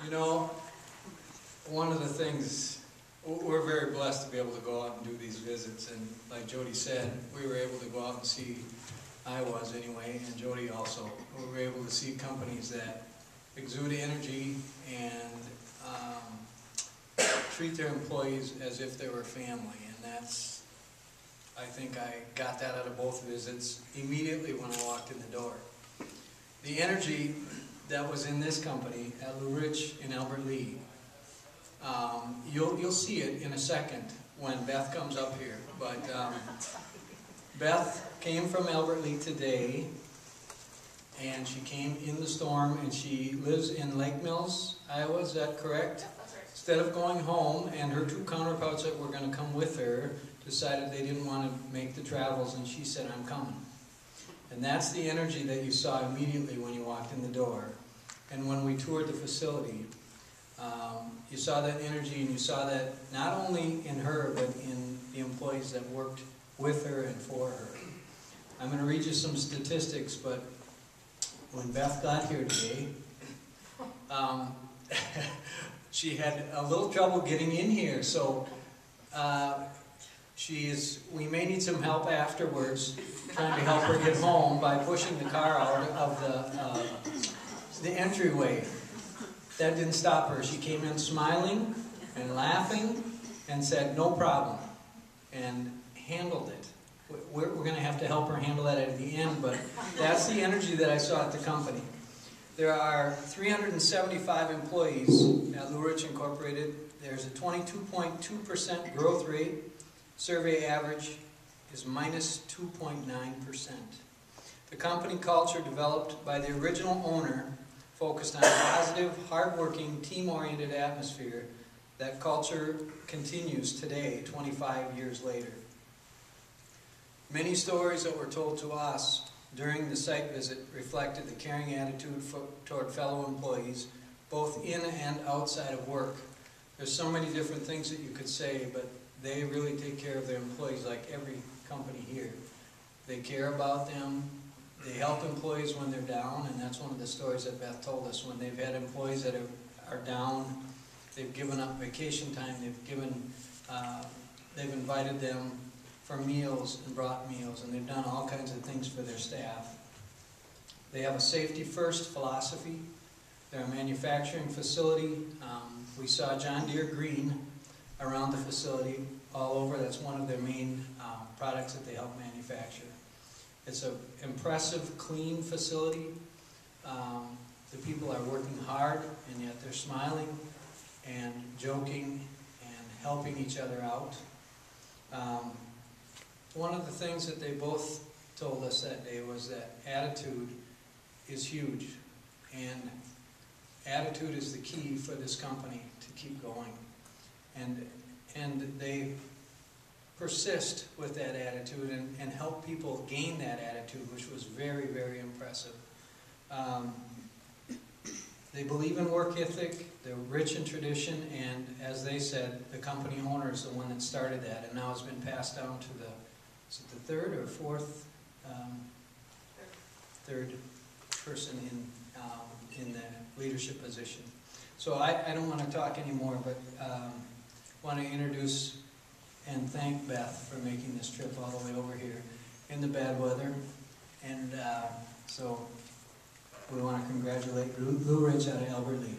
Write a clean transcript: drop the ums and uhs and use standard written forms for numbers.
You know, one of the things, we're very blessed to be able to go out and do these visits, and like Jody said, we were able to go out and see, I was anyway, and Jody also, we were able to see companies that exude energy and treat their employees as if they were family, and that's, I think I got that out of both visits immediately when I walked in the door. The energy that was in this company at Lou Rich in Albert Lee, you'll see it in a second when Beth comes up here. But Beth came from Albert Lee today, and she came in the storm, and she lives in Lake Mills, Iowa. Is that correct? That's right. Instead of going home, and her two counterparts that were going to come with her decided they didn't want to make the travels, and she said, "I'm coming." And that's the energy that you saw immediately when you walked in the door. And when we toured the facility, you saw that energy, and you saw that not only in her, but in the employees that worked with her and for her. I'm going to read you some statistics, but when Beth got here today, she had a little trouble getting in here, so we may need some help afterwards trying to help her get home by pushing the car out of the entryway. That didn't stop her. She came in smiling and laughing and said, "No problem," and handled it. We're going to have to help her handle that at the end, but that's the energy that I saw at the company. There are 375 employees at Lou Rich Incorporated. There's a 22.2% growth rate. Survey average is minus 2.9%. The company culture developed by the original owner focused on a positive, hardworking, team-oriented atmosphere. That culture continues today, 25 years later. Many stories that were told to us during the site visit reflected the caring attitude toward fellow employees, both in and outside of work. There's so many different things that you could say, but they really take care of their employees like every company here. They care about them. They help employees when they're down, and that's one of the stories that Beth told us. When they've had employees that are down, they've given up vacation time, they've invited them for meals and brought meals, and they've done all kinds of things for their staff. They have a safety-first philosophy. They're a manufacturing facility. We saw John Deere green around the facility all over. That's one of their main products that they help manufacture. It's an impressive, clean facility. The people are working hard, and yet they're smiling and joking and helping each other out. One of the things that they both told us that day was that attitude is huge, and attitude is the key for this company to keep going. And they persist with that attitude and help people gain that attitude, which was very, very impressive. They believe in work ethic, they're rich in tradition, and as they said, the company owner is the one that started that, and now it's been passed down to is it the third or fourth? Third person in the leadership position. So I don't want to talk anymore, but want to introduce and thank Beth for making this trip all the way over here in the bad weather. And so we want to congratulate Lou Rich out of Albert Lee.